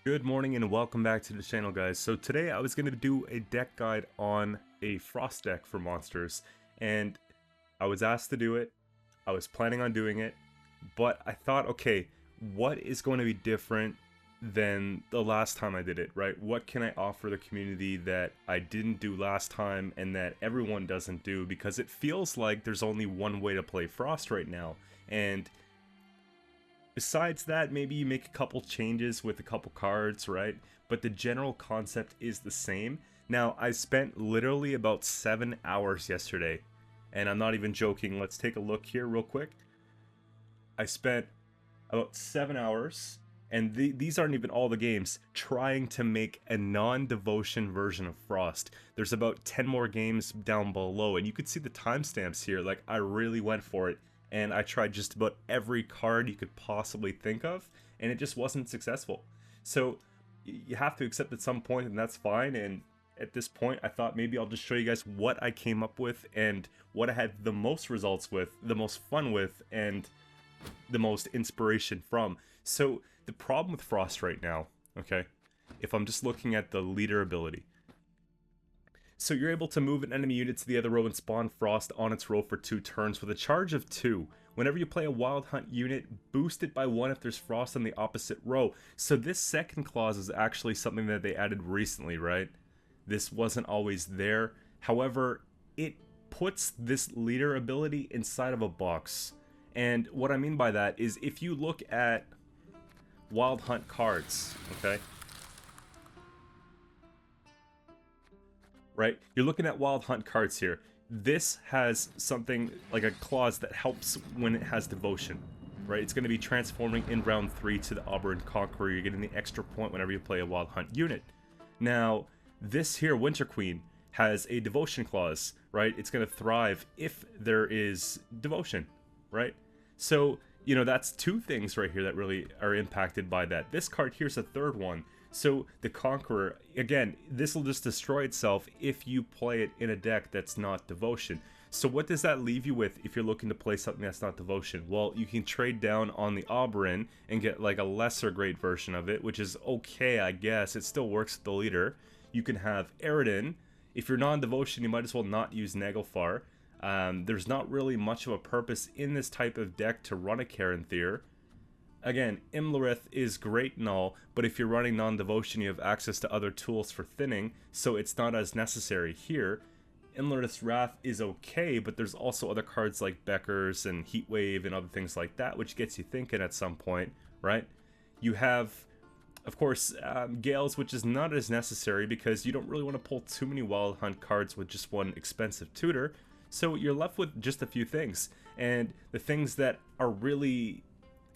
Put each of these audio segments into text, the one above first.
Good morning and welcome back to the channel, guys. So today I was going to do a deck guide on a frost deck for monsters, and I was asked to do it. I was planning on doing it, but I thought, okay, what is going to be different than the last time I did it, right? What can I offer the community that I didn't do last time and that everyone doesn't do? Because it feels like there's only one way to play frost right now, and besides that, maybe you make a couple changes with a couple cards, right? But the general concept is the same. Now, I spent literally about 7 hours yesterday, and I'm not even joking. Let's take a look here real quick. I spent about 7 hours, and these aren't even all the games, trying to make a non-devotion version of Frost. There's about 10 more games down below, and you could see the timestamps here. Like, I really went for it. And I tried just about every card you could possibly think of, and it just wasn't successful. So you have to accept at some point, and that's fine. And at this point, I thought maybe I'll just show you guys what I came up with and what I had the most results with, the most fun with, and the most inspiration from. So the problem with Frost right now, okay, if I'm just looking at the leader ability, so you're able to move an enemy unit to the other row and spawn Frost on its row for 2 turns with a charge of 2. Whenever you play a Wild Hunt unit, boost it by 1 if there's Frost on the opposite row. So this second clause is actually something that they added recently, right? This wasn't always there. However, it puts this leader ability inside of a box. And what I mean by that is if you look at Wild Hunt cards, okay? Right? You're looking at Wild Hunt cards here. This has something like a clause that helps when it has devotion, right? It's going to be transforming in round 3 to the Aberrant Conqueror. You're getting the extra point whenever you play a Wild Hunt unit. Now, this here, Winter Queen, has a devotion clause, right? It's going to thrive if there is devotion, right? So, you know, that's 2 things right here that really are impacted by that. This card here's a third one. So the Conqueror, again, this will just destroy itself if you play it in a deck that's not Devotion. So what does that leave you with if you're looking to play something that's not Devotion? Well, you can trade down on the Aberrant and get like a lesser great version of it, which is okay, I guess. It still works with the leader. You can have Eridan. If you're non-Devotion, you might as well not use Naglfar. There's not really much of a purpose in this type of deck to run a Caranthir. Again, Imlerith is great and all, but if you're running non-devotion, you have access to other tools for thinning, so it's not as necessary here. Imlerith's Wrath is okay, but there's also other cards like Becker's and Heatwave and other things like that, which gets you thinking at some point, right? You have, of course, Gales, which is not as necessary because you don't really want to pull too many Wild Hunt cards with just one expensive tutor, so you're left with just a few things. And the things that are really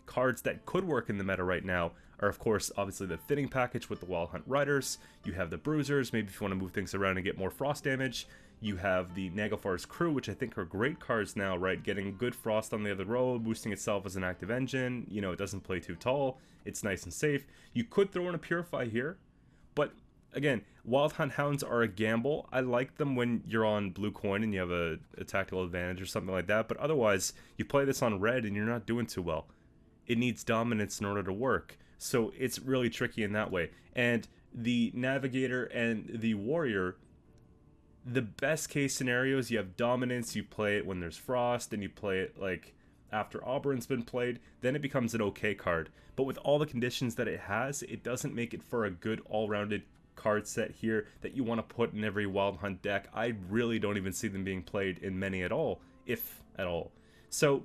cards that could work in the meta right now are, of course, obviously the thinning package with the Wild Hunt Riders. You have the Bruisers, maybe if you want to move things around and get more frost damage. You have the Naglfar's Crew, which I think are great cards now, right? Getting good frost on the other row, boosting itself as an active engine. You know, it doesn't play too tall. It's nice and safe. You could throw in a Purify here, but again, Wild Hunt Hounds are a gamble. I like them when you're on blue coin and you have a tactical advantage or something like that, but otherwise, you play this on red and you're not doing too well. It needs dominance in order to work. So it's really tricky in that way. And the Navigator and the Warrior, the best case scenarios, you have dominance, you play it when there's frost, and you play it like after Aberrant's been played, then it becomes an okay card. But with all the conditions that it has, it doesn't make it for a good all-rounded card set here that you want to put in every Wild Hunt deck. I really don't even see them being played in many at all, if at all. So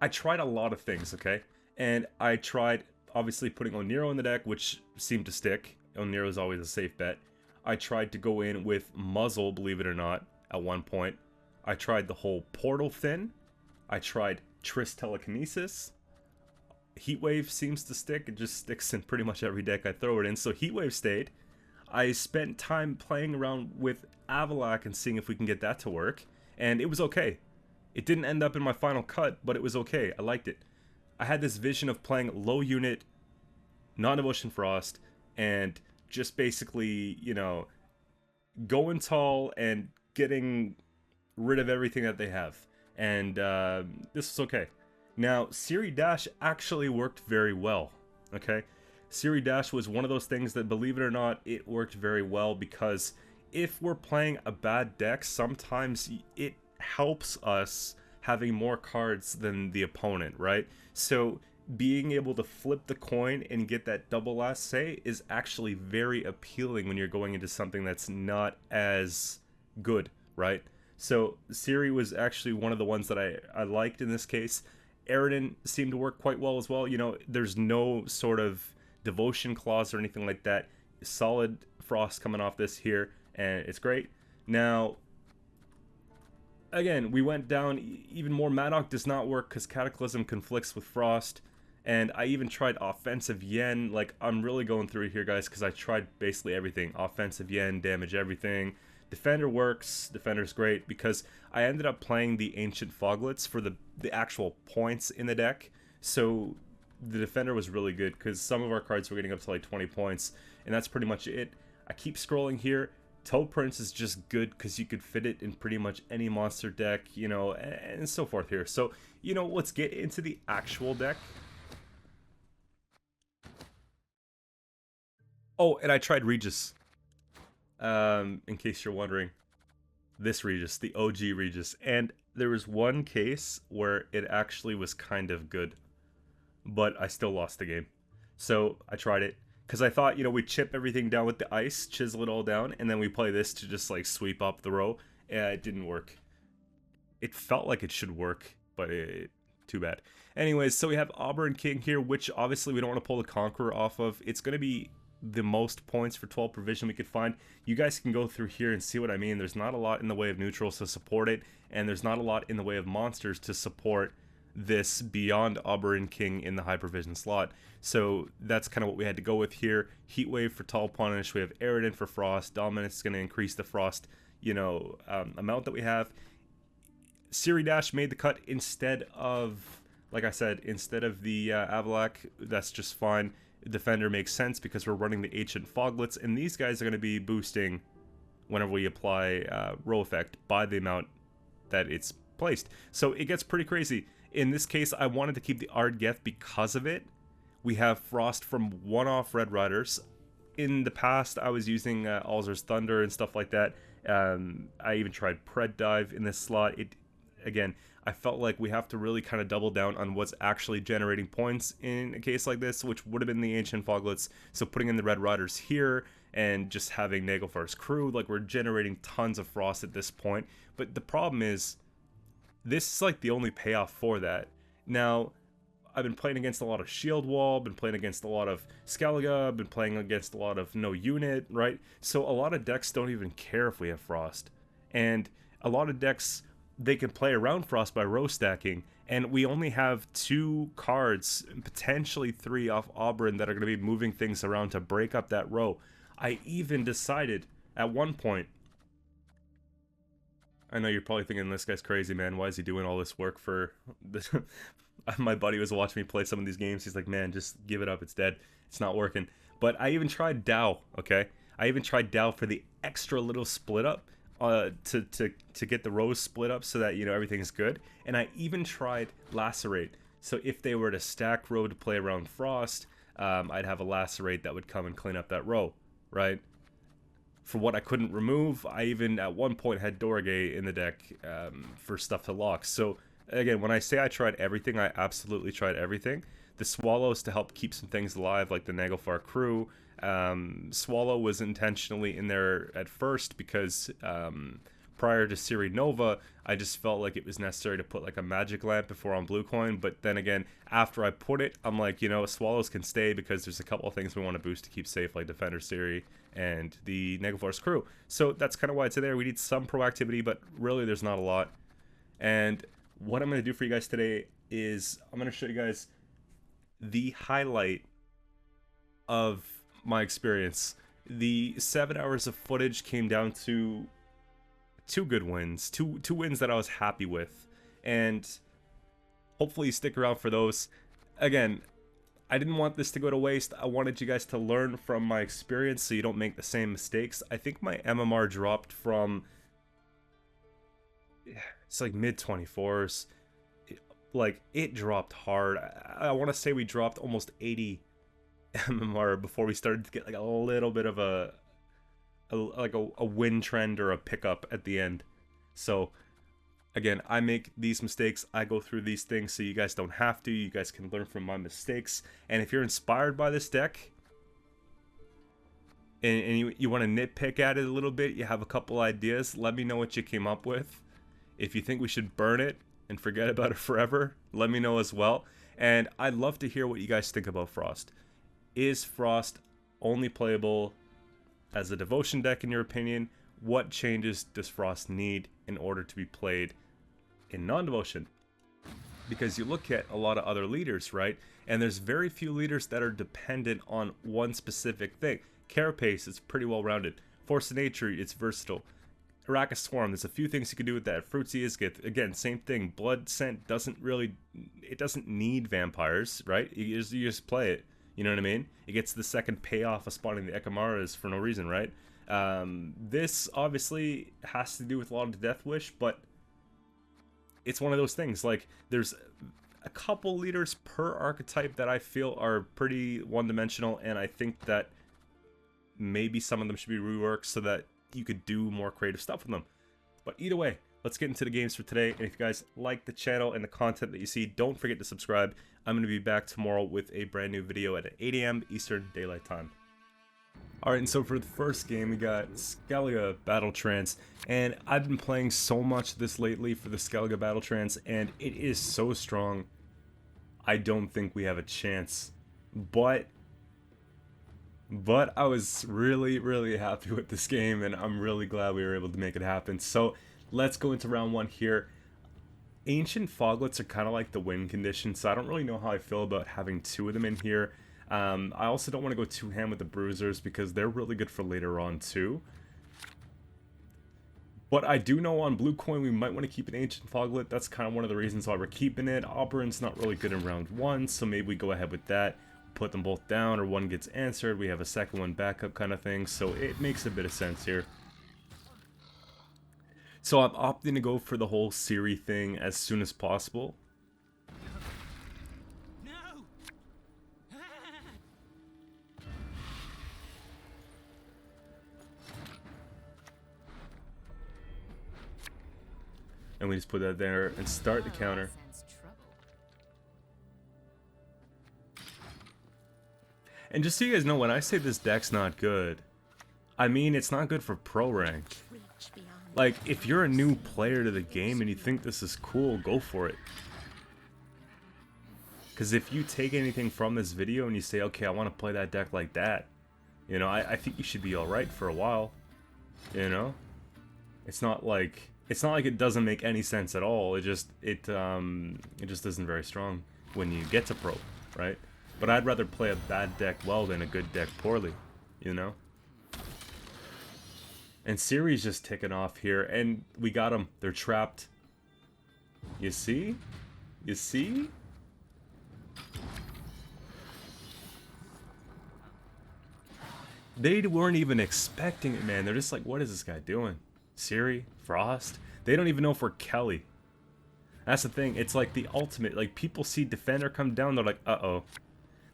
I tried a lot of things, okay? And I tried, obviously, putting Oniro in the deck, which seemed to stick. Oniro is always a safe bet. I tried to go in with Muzzle, believe it or not, at one point. I tried the whole Portal Thin. I tried Triss Telekinesis. Heatwave seems to stick. It just sticks in pretty much every deck I throw it in, so Heatwave stayed. I spent time playing around with Avalak and seeing if we can get that to work, and it was okay. It didn't end up in my final cut, but it was okay. I liked it. I had this vision of playing low unit, non-devotion frost, and just basically, you know, going tall and getting rid of everything that they have. And this was okay. Now, Siri Dash actually worked very well, okay? Siri Dash was one of those things that, believe it or not, it worked very well, because if we're playing a bad deck, sometimes it helps us having more cards than the opponent, right? So being able to flip the coin and get that double last say is actually very appealing when you're going into something that's not as good, right? So Siri was actually one of the ones that I liked in this case. Aridin seemed to work quite well as well. You know, there's no sort of devotion clause or anything like that. Solid frost coming off this here, and it's great. Now, again, we went down even more. Maddock does not work because Cataclysm conflicts with frost. And I even tried offensive yen. Like, I'm really going through it here, guys, because I tried basically everything. Offensive yen, damage everything. Defender works. Defender's great because I ended up playing the Ancient Foglets for the actual points in the deck. So the Defender was really good because some of our cards were getting up to like 20 points. And that's pretty much it. I keep scrolling here. Toe Prince is just good because you could fit it in pretty much any monster deck, you know, and so forth here. So, you know, let's get into the actual deck. Oh, and I tried Regis. In case you're wondering. This Regis, the OG Regis. And there was one case where it actually was kind of good. But I still lost the game. So I tried it. Because I thought, you know, we chip everything down with the ice, chisel it all down, and then we play this to just, like, sweep up the row. Yeah, it didn't work. It felt like it should work, but too bad. Anyways, so we have Auburn King here, which obviously we don't want to pull the Conqueror off of. It's going to be the most points for 12 provision we could find. You guys can go through here and see what I mean. There's not a lot in the way of neutrals to support it, and there's not a lot in the way of monsters to support this beyond Auburn King in the high provision slot. So that's kind of what we had to go with here. Heatwave for Tall Punish. We have Aridin for Frost. Dominance is going to increase the Frost, you know, amount that we have. Siri Dash made the cut instead of, like I said, instead of the Avalak. That's just fine. Defender makes sense because we're running the Ancient Foglets, and these guys are going to be boosting whenever we apply row effect by the amount that it's placed. So it gets pretty crazy. In this case, I wanted to keep the Ardgeth because of it. We have Frost from one-off Red Riders. In the past, I was using Alzur's Thunder and stuff like that. I even tried Pred Dive in this slot. Again, I felt like we have to really kind of double down on what's actually generating points in a case like this, which would have been the Ancient Foglets. So putting in the Red Riders here and just having Nagelfar's crew, like, we're generating tons of Frost at this point. But the problem is, this is like the only payoff for that. Now, I've been playing against a lot of Shield Wall, been playing against a lot of Skellige, been playing against a lot of no unit, right? So a lot of decks don't even care if we have Frost. And a lot of decks, they can play around Frost by row stacking, and we only have 2 cards, potentially 3 off Auburn that are going to be moving things around to break up that row. I even decided at one point, I know you're probably thinking, this guy's crazy, man. Why is he doing all this work for this? My buddy was watching me play some of these games. He's like, man, just give it up. It's dead. It's not working. But I even tried Dow, okay? I even tried Dow for the extra little split up to get the rows split up so that, you know, everything's good. And I even tried Lacerate. So if they were to stack row to play around Frost, I'd have a Lacerate that would come and clean up that row, right? For what I couldn't remove, I even at one point had Dorage in the deck for stuff to lock. So again, when I say I tried everything, I absolutely tried everything. The Swallows to help keep some things alive, like the Nagelfar crew. Swallow was intentionally in there at first because prior to Siri Nova, I just felt like it was necessary to put like a magic lamp before on Blue Coin. But then again, after I put it, I'm like, you know, Swallows can stay because there's a couple of things we want to boost to keep safe, like Defender Siri and the Nagelfar's crew. So that's kind of why it's in there. We need some proactivity, but really there's not a lot. And what I'm going to do for you guys today is I'm going to show you guys the highlight of my experience. The 7 hours of footage came down to 2 good wins, two wins that I was happy with, and hopefully you stick around for those. Again, I didn't want this to go to waste. I wanted you guys to learn from my experience so you don't make the same mistakes. I think my MMR dropped from, it's like mid 24s. Like, it dropped hard. I want to say we dropped almost 80 MMR before we started to get like a little bit of a win trend or a pickup at the end. So again, I make these mistakes, I go through these things so you guys don't have to. You guys can learn from my mistakes. And if you're inspired by this deck and you want to nitpick at it a little bit, you have a couple ideas, let me know what you came up with. If you think we should burn it and forget about it forever, let me know as well. And I'd love to hear what you guys think about Frost. Is Frost only playable as a devotion deck in your opinion? What changes does Frost need in order to be played in non-devotion? Because you look at a lot of other leaders, right? And there's very few leaders that are dependent on one specific thing. Carapace is pretty well rounded. Force of Nature, it's versatile. Arrakis Swarm, there's a few things you can do with that. Fruitsy Isgith, again, same thing. Blood Scent doesn't need vampires, right? You just play it. You know what I mean? It gets the second payoff of spawning the Ekamaras for no reason, right? This obviously has to do with a lot of Death Wish, but it's one of those things. Like, there's a couple leaders per archetype that I feel are pretty one-dimensional, and I think that maybe some of them should be reworked so that you could do more creative stuff with them. But either way, let's get into the games for today. And if you guys like the channel and the content that you see, don't forget to subscribe. I'm going to be back tomorrow with a brand new video at 8 AM Eastern Daylight Time. Alright, and so for the first game, we got Skellige Battle Trance, and I've been playing so much of this lately for the Skellige Battle Trance, and it is so strong, I don't think we have a chance. But I was really happy with this game, and I'm really glad we were able to make it happen. So let's go into round one here. Ancient Foglets are kind of like the win condition, so I don't really know how I feel about having two of them in here. I also don't want to go two-hand with the Bruisers because they're really good for later on too. But I do know on Blue Coin we might want to keep an Ancient Foglet. That's kind of one of the reasons why we're keeping it. Operant's not really good in round one, so maybe we go ahead with that. Put them both down, or one gets answered. We have a second one backup kind of thing, so it makes a bit of sense here. So I'm opting to go for the whole Siri thing as soon as possible. And we just put that there and start the counter. And just so you guys know, when I say this deck's not good, I mean it's not good for pro rank. Like, if you're a new player to the game and you think this is cool, go for it. Because if you take anything from this video and you say, okay, I want to play that deck like that, you know, I think you should be alright for a while. You know? It's not like it doesn't make any sense at all. It just isn't very strong when you get to pro, right? But I'd rather play a bad deck well than a good deck poorly, you know? And Siri's just ticking off here, and we got them. They're trapped. You see? You see? They weren't even expecting it, man. They're just like, what is this guy doing? Siri? Frost? They don't even know if we're Kelly. That's the thing. It's like the ultimate. Like, people see Defender come down, they're like, uh-oh.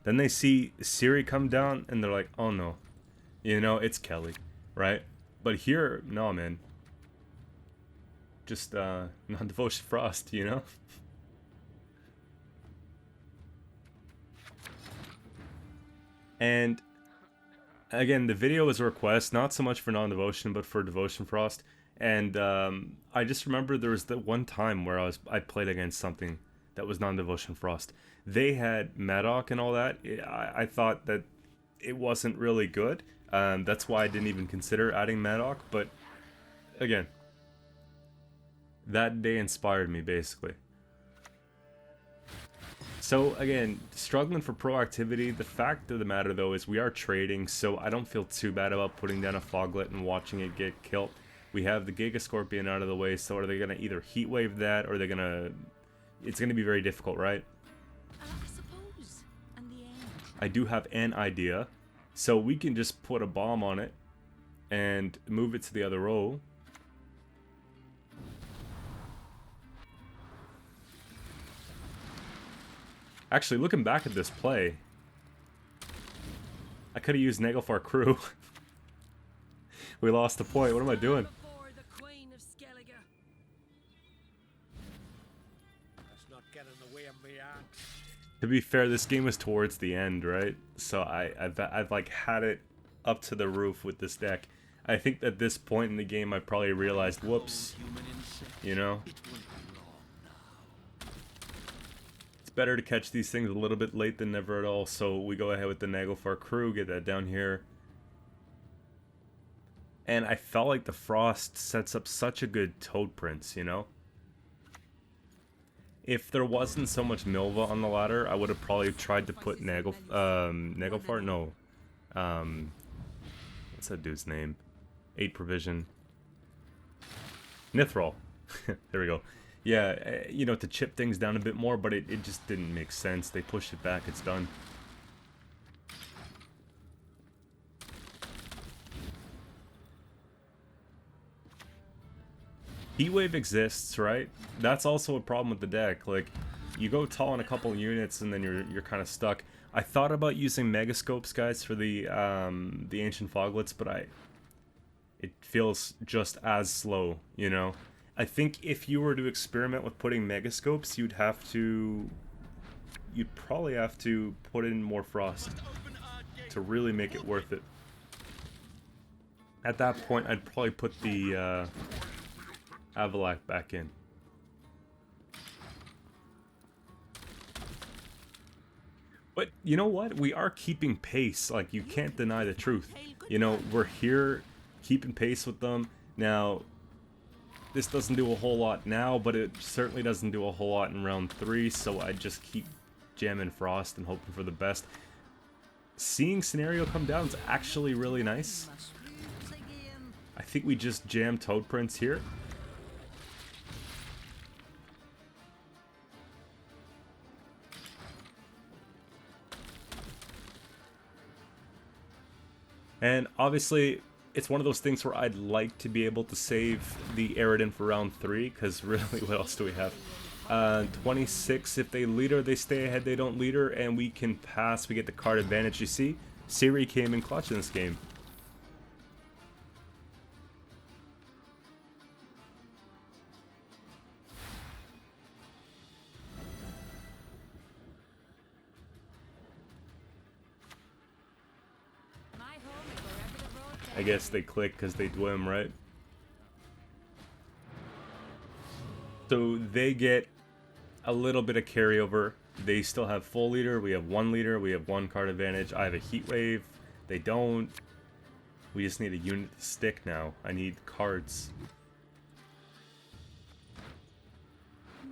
Then they see Siri come down, and they're like, oh no. You know, it's Kelly, right? But here, no, man. Just, non-devotion Frost, you know? And, again, the video was a request, not so much for non-devotion, but for devotion Frost. And, I just remember there was the one time where I played against something that was non-devotion Frost. They had Madoc and all that. I thought that it wasn't really good. That's why I didn't even consider adding Madoc, but again, that day inspired me, basically. So again, struggling for proactivity. The fact of the matter, though, is we are trading, so I don't feel too bad about putting down a Foglet and watching it get killed. We have the Giga Scorpion out of the way, so are they going to either Heat Wave that, or they're going to... It's going to be very difficult, right? I do have an idea. So we can just put a bomb on it and move it to the other row. Actually, looking back at this play, I could have used Naglfar crew. We lost the point. What am I doing? To be fair, this game was towards the end, right? So I've like had it up to the roof with this deck. I think at this point in the game, I probably realized, whoops, you know? It's better to catch these things a little bit late than never at all, so we go ahead with the Naglfar crew, get that down here. And I felt like the Frost sets up such a good Toad Prince, you know? If there wasn't so much Milva on the ladder, I would have probably tried to put Naglfar? No. What's that dude's name? 8 provision. Nithrol. There we go. Yeah, you know, to chip things down a bit more, but it just didn't make sense. They pushed it back, it's done. Heatwave exists, right? That's also a problem with the deck. Like, you go tall on a couple units and then you're kind of stuck. I thought about using Megascopes, guys, for the Ancient Foglets, but it feels just as slow, you know? I think if you were to experiment with putting Megascopes, you'd probably have to put in more Frost to really make it worth it. At that point, I'd probably put the Avalak back in. But you know what? We are keeping pace. Like, you can't deny the truth. You know, we're here keeping pace with them. Now, this doesn't do a whole lot now, but it certainly doesn't do a whole lot in round 3, so I just keep jamming Frost and hoping for the best. Seeing Scenario come down is actually really nice. I think we just jam Toad Prince here. And obviously, it's one of those things where I'd like to be able to save the Eridan for round 3, because really, what else do we have? 26, if they leader, they stay ahead, they don't leader, and we can pass, we get the card advantage. You see, Siri came in clutch in this game. I guess they click because they dwim, right? So they get a little bit of carryover. They still have full leader. We have 1 leader. We have 1 card advantage. I have a heat wave. They don't. We just need a unit to stick now. I need cards.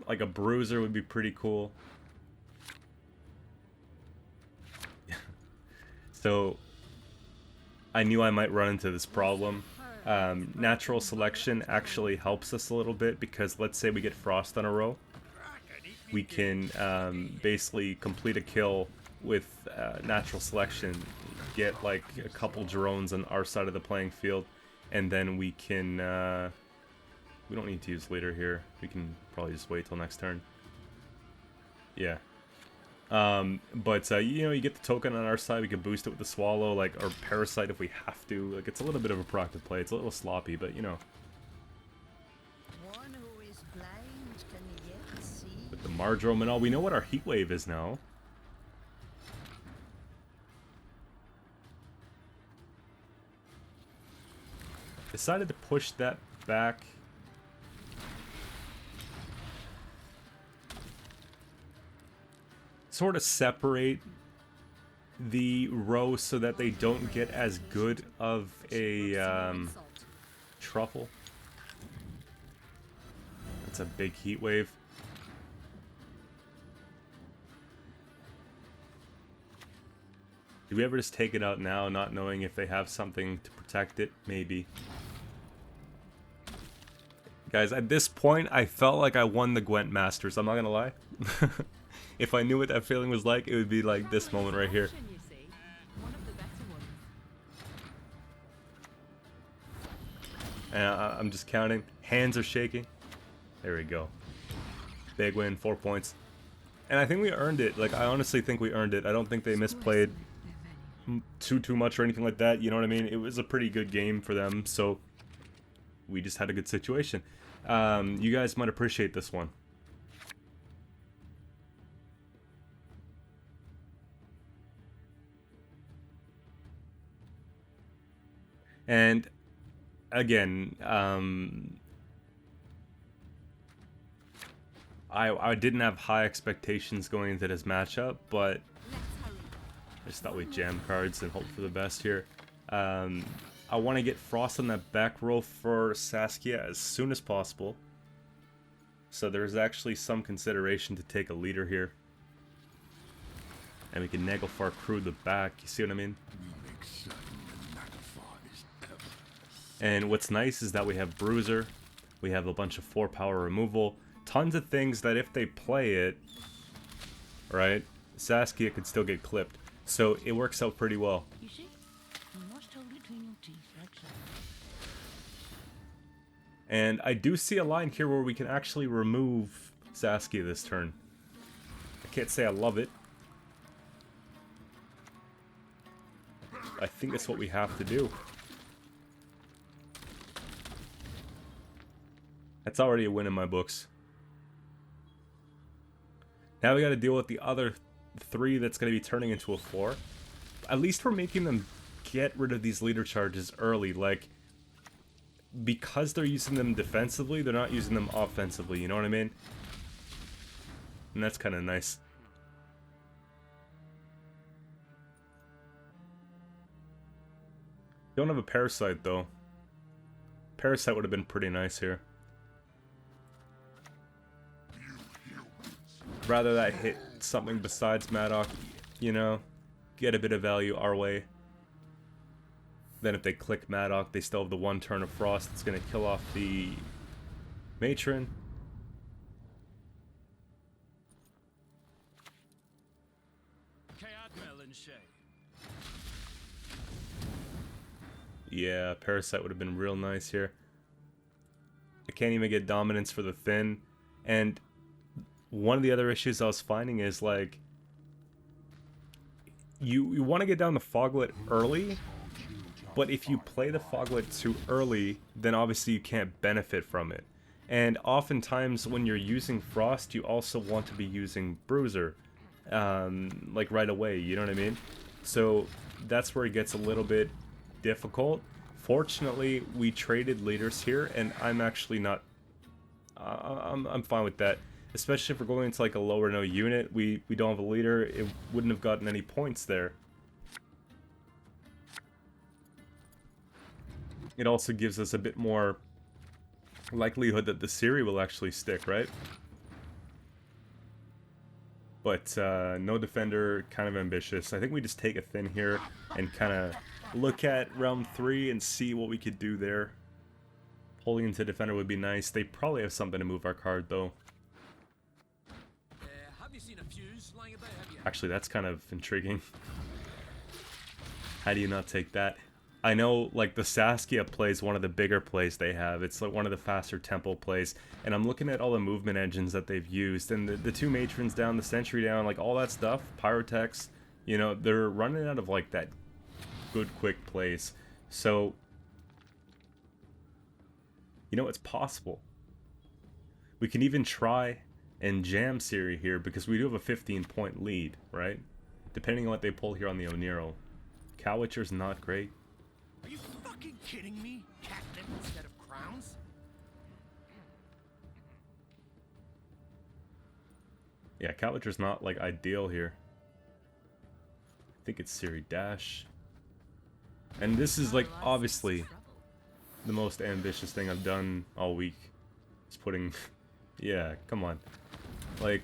Like a bruiser would be pretty cool. So I knew I might run into this problem. Natural selection actually helps us a little bit, because let's say we get Frost on a row. We can basically complete a kill with natural selection, get like a couple drones on our side of the playing field, and then we can... we don't need to use leader here. We can probably just wait till next turn. Yeah. But you know, you get the token on our side, we can boost it with the Swallow, like, or Parasite if we have to. Like, it's a little bit of a proactive play. It's a little sloppy, but you know. With the Mardrome and all, we know what our Heat Wave is now. Decided to push that back. Sort of separate the row so that they don't get as good of a truffle. That's a big heat wave. Do we ever just take it out now, not knowing if they have something to protect it? Maybe. Guys, at this point, I felt like I won the Gwent Masters. I'm not gonna lie. If I knew what that feeling was like, it would be like this moment right here. And I'm just counting. Hands are shaking. There we go. Big win, 4 points. And I think we earned it. Like, I honestly think we earned it. I don't think they misplayed. too much or anything like that. You know what I mean? It was a pretty good game for them, so we just had a good situation. You guys might appreciate this one. And again, I didn't have high expectations going into this matchup, but I just thought we'd jam cards and hope for the best here. I want to get Frost on that back row for Saskia as soon as possible. So there's actually some consideration to take a leader here. And we can Naglfar crew the back, you see what I mean? And what's nice is that we have Bruiser, we have a bunch of 4 power removal, tons of things that if they play it, right, Saskia could still get clipped. So it works out pretty well. You see? You must hold it between your teeth like so. And I do see a line here where we can actually remove Saskia this turn. I can't say I love it. I think that's what we have to do. That's already a win in my books. Now we gotta deal with the other 3 that's gonna be turning into a 4. At least we're making them get rid of these leader charges early. Like, because they're using them defensively, they're not using them offensively, you know what I mean? And that's kind of nice. Don't have a Parasite though. Parasite would have been pretty nice here. Rather that hit something besides Maddock, you know, get a bit of value our way. Then if they click Maddock, they still have the 1 turn of Frost that's going to kill off the Matron. Yeah, Parasite would have been real nice here. I can't even get Dominance for the Thin. And one of the other issues I was finding is, like, you want to get down the Foglet early, but if you play the Foglet too early, then obviously you can't benefit from it. And oftentimes when you're using Frost, you also want to be using Bruiser, like right away, you know what I mean? So that's where it gets a little bit difficult. Fortunately, we traded leaders here, and I'm actually not... I'm fine with that. Especially if we're going into like a lower no unit, we don't have a leader, it wouldn't have gotten any points there. It also gives us a bit more likelihood that the Siri will actually stick, right? But no defender, kind of ambitious. I think we just take a Thin here and kind of look at round 3 and see what we could do there. Pulling into defender would be nice. They probably have something to move our card though. Actually, that's kind of intriguing. How do you not take that? I know, like, the Saskia play is one of the bigger plays they have. It's like one of the faster tempo plays. And I'm looking at all the movement engines that they've used. And the 2 Matrons down, the Sentry down, like, all that stuff. Pyrotechs, you know, they're running out of, like, that good, quick plays. So, you know, it's possible. We can even try and jam Siri here, because we do have a 15-point lead, right? Depending on what they pull here on the Oniro. Cowitcher's not great. Are you fucking kidding me? Catnip instead of crowns? Yeah, Cowitcher's not, like, ideal here. I think it's Siri Dash. And this is, like, obviously the most ambitious thing I've done all week. Is putting... yeah, come on. Like,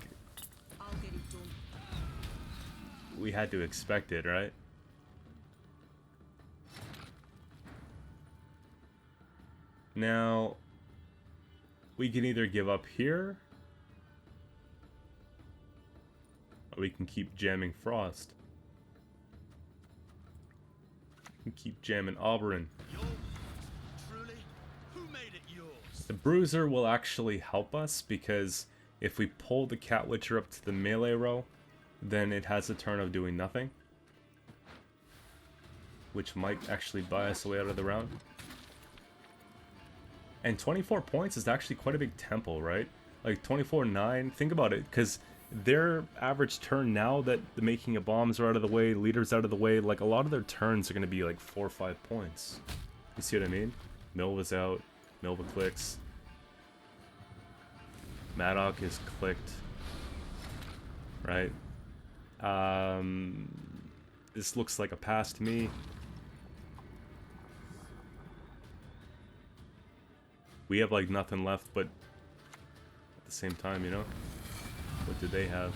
we had to expect it, right? Now, we can either give up here, or we can keep jamming Frost. We can keep jamming Oberyn. The Bruiser will actually help us, because if we pull the Catwitcher up to the melee row, then it has a turn of doing nothing. which might actually buy us a way out of the round. And 24 points is actually quite a big tempo, right? Like 24-9, think about it, because their average turn now that the making of bombs are out of the way, leaders out of the way, like a lot of their turns are going to be like 4 or 5 points. You see what I mean? Milva's out, Milva clicks. Maddock is clicked. Right? This looks like a pass to me. We have like nothing left, but at the same time, you know? What did they have?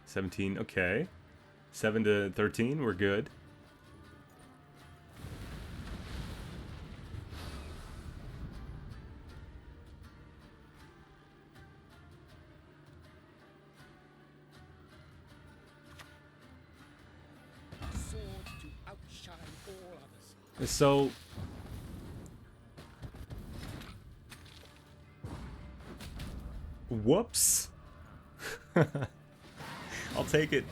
17, okay. 7 to 13, we're good. Sword to outshine all others. So whoops. I'll take it.